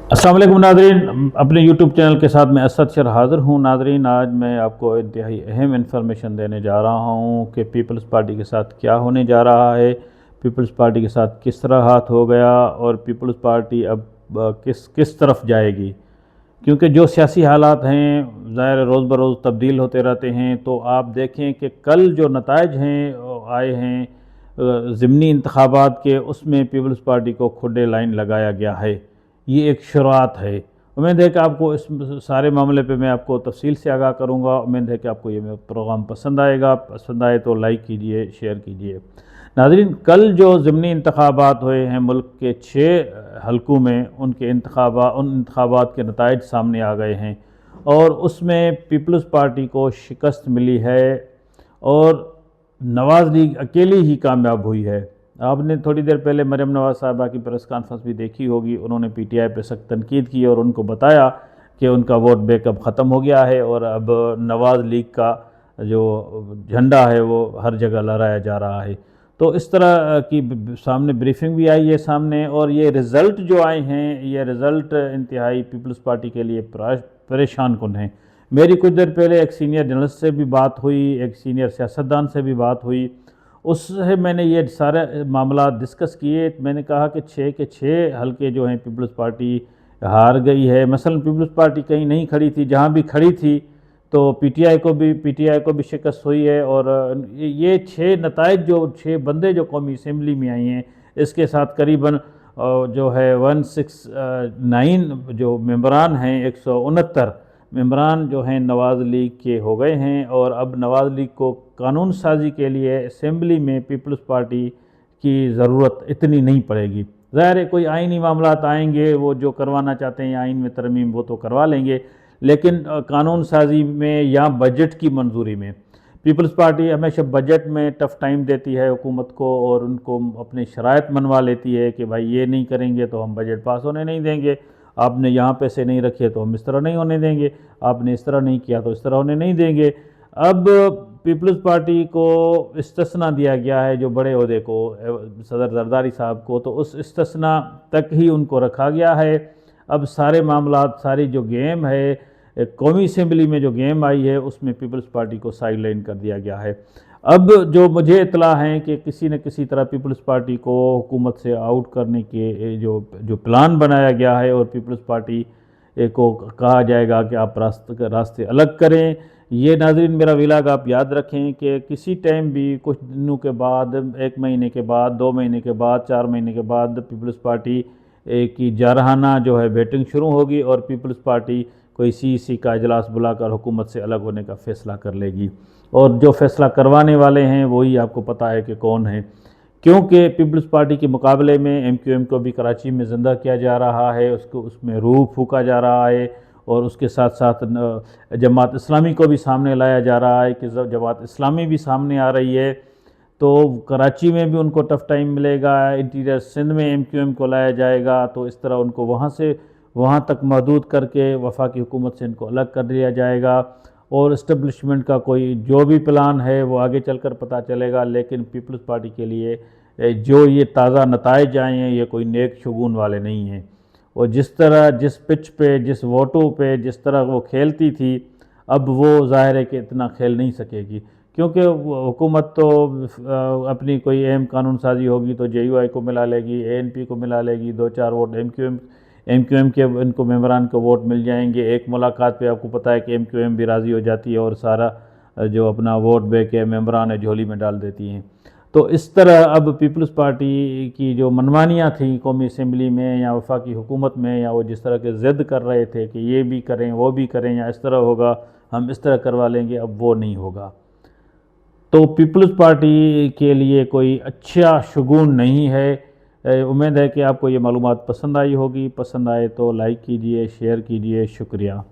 अस्सलाम वालेकुम नादरीन, अपने यूट्यूब चैनल के साथ मैं असद शर हाज़िर हूँ। नादरीन, आज मैं आपको इंतहाई अहम इन्फॉर्मेशन देने जा रहा हूँ कि पीपल्स पार्टी के साथ क्या होने जा रहा है, पीपल्स पार्टी के साथ किस तरह हाथ हो गया और पीपल्स पार्टी अब किस किस तरफ जाएगी। क्योंकि जो सियासी हालात हैं ज़ाहिर रोज़ बरोज़ तब्दील होते रहते हैं। तो आप देखें कि कल जो नताइज हैं आए हैं ज़िमनी इंतखाबात के, उसमें पीपल्स पार्टी को खुले लाइन लगाया गया है। ये एक शुरुआत है। उम्मीद है कि आपको इस सारे मामले पे मैं आपको तफसील से आगाह करूँगा। उम्मीद है कि आपको ये प्रोग्राम पसंद आएगा। पसंद आए तो लाइक कीजिए, शेयर कीजिए। नाज़रीन, कल जो ज़िमनी इंतखाबात हुए हैं मुल्क के 6 हलकों में, उन इंतखाबात के नताइज सामने आ गए हैं और उसमें पीपल्स पार्टी को शिकस्त मिली है और नवाज़ लीग अकेली ही कामयाब हुई है। आपने थोड़ी देर पहले मरियम नवाज़ साहबा की प्रेस कॉन्फ्रेंस भी देखी होगी। उन्होंने पीटीआई पे सख्त तनकीद की और उनको बताया कि उनका वोट बैंक अब ख़त्म हो गया है और अब नवाज़ लीग का जो झंडा है वो हर जगह लहराया जा रहा है। तो इस तरह की सामने ब्रीफिंग भी आई है सामने, और ये रिज़ल्ट जो आए हैं, ये रिज़ल्ट इंतहाई पीपल्स पार्टी के लिए परेशान कुन है। मेरी कुछ देर पहले एक सीनियर जर्नलिस्ट से भी बात हुई, एक सीनियर सियासतदान से भी बात हुई। उससे मैंने ये सारे मामला डिस्कस किए। मैंने कहा कि 6 के 6 हलके जो हैं पीपल्स पार्टी हार गई है। मसलन पीपल्स पार्टी कहीं नहीं खड़ी थी, जहाँ भी खड़ी थी तो पीटीआई को भी शिकस्त हुई है। और ये 6 नताइज, जो 6 बंदे जो कौमी असम्बली में आई हैं, इसके साथ करीबन जो है 169 जो मेंबरान हैं, 169 मेंबरान जो हैं नवाज़ लीग के हो गए हैं। और अब नवाज़ लीग को कानून साजी के लिए असम्बली में पीपल्स पार्टी की ज़रूरत इतनी नहीं पड़ेगी। ज़ाहिर है कोई आइनी मामलात आएंगे, वो जो करवाना चाहते हैं आइन में तरमीम वो तो करवा लेंगे, लेकिन कानून साजी में या बजट की मंजूरी में पीपल्स पार्टी हमेशा बजट में टफ़ टाइम देती है हुकूमत को, और उनको अपनी शराइत मनवा लेती है कि भाई ये नहीं करेंगे तो हम बजट पास होने नहीं देंगे, आपने यहाँ पैसे नहीं रखे तो हम इस तरह नहीं होने देंगे, आपने इस तरह नहीं किया तो इस तरह होने नहीं देंगे। अब पीपल्स पार्टी को इस्तिस्ना दिया गया है, जो बड़े ओहदे को सदर जरदारी साहब को, तो उस इस्तिस्ना तक ही उनको रखा गया है। अब सारे मामलात, सारी जो गेम है कौमी असम्बली में जो गेम आई है, उसमें पीपल्स पार्टी को साइड लाइन कर दिया गया है। अब जो मुझे इतला है कि किसी न किसी तरह पीपल्स पार्टी को हुकूमत से आउट करने के जो जो प्लान बनाया गया है, और पीपल्स पार्टी को कहा जाएगा कि आप रास्ते अलग करें। ये नाज़रीन मेरा विलाग आप याद रखें कि किसी टाइम भी कुछ दिनों के बाद, 1 महीने के बाद, 2 महीने के बाद, 4 महीने के बाद पीपल्स पार्टी की जारहाना जो है बैटिंग शुरू होगी और पीपल्स पार्टी कोई सीईसी का इजलास बुलाकर हुकूमत से अलग होने का फ़ैसला कर लेगी। और जो फ़ैसला करवाने वाले हैं वही आपको पता है कि कौन है, क्योंकि पीपल्स पार्टी के मुकाबले में एमक्यूएम को भी कराची में ज़िंदा किया जा रहा है, उसको उसमें रूह फूका जा रहा है, और उसके साथ साथ जमात इस्लामी को भी सामने लाया जा रहा है कि जमात इस्लामी भी सामने आ रही है। तो कराची में भी उनको टफ़ टाइम मिलेगा, इंटीरियर सिंध में एमक्यूएम को लाया जाएगा, तो इस तरह उनको वहाँ तक महदूद करके वफाकी हुकूमत से इनको अलग कर दिया जाएगा। और इस्टबलिशमेंट का कोई जो भी प्लान है वो आगे चलकर पता चलेगा। लेकिन पीपल्स पार्टी के लिए जो ये ताज़ा नताइज आए हैं, ये कोई नेक शुगून वाले नहीं हैं। और जिस तरह, जिस पिच पे, जिस वोटों पे जिस तरह वो खेलती थी, अब वो ज़ाहिर है कि इतना खेल नहीं सकेगी, क्योंकि हुकूमत तो अपनी कोई अहम कानून साजी होगी तो जेयूआई को मिला लेगी, एएनपी को मिला लेगी, 2-4 वोट एमक्यूएम के इनको मेंबरान को वोट मिल जाएंगे। एक मुलाकात पे आपको पता है कि एमक्यूएम भी राज़ी हो जाती है और सारा जो अपना वोट बैंक के मेंबरान है झोली में डाल देती हैं। तो इस तरह अब पीपल्स पार्टी की जो मनमानियाँ थी कौमी असम्बली में या वफाकी हुकूमत में, या वो जिस तरह के ज़िद कर रहे थे कि ये भी करें वो भी करें, या इस तरह होगा, हम इस तरह करवा लेंगे, अब वो नहीं होगा। तो पीपल्स पार्टी के लिए कोई अच्छा शगुन नहीं है। उम्मीद है कि आपको ये मालूमात पसंद आई होगी। पसंद आए तो लाइक कीजिए, शेयर कीजिए। शुक्रिया।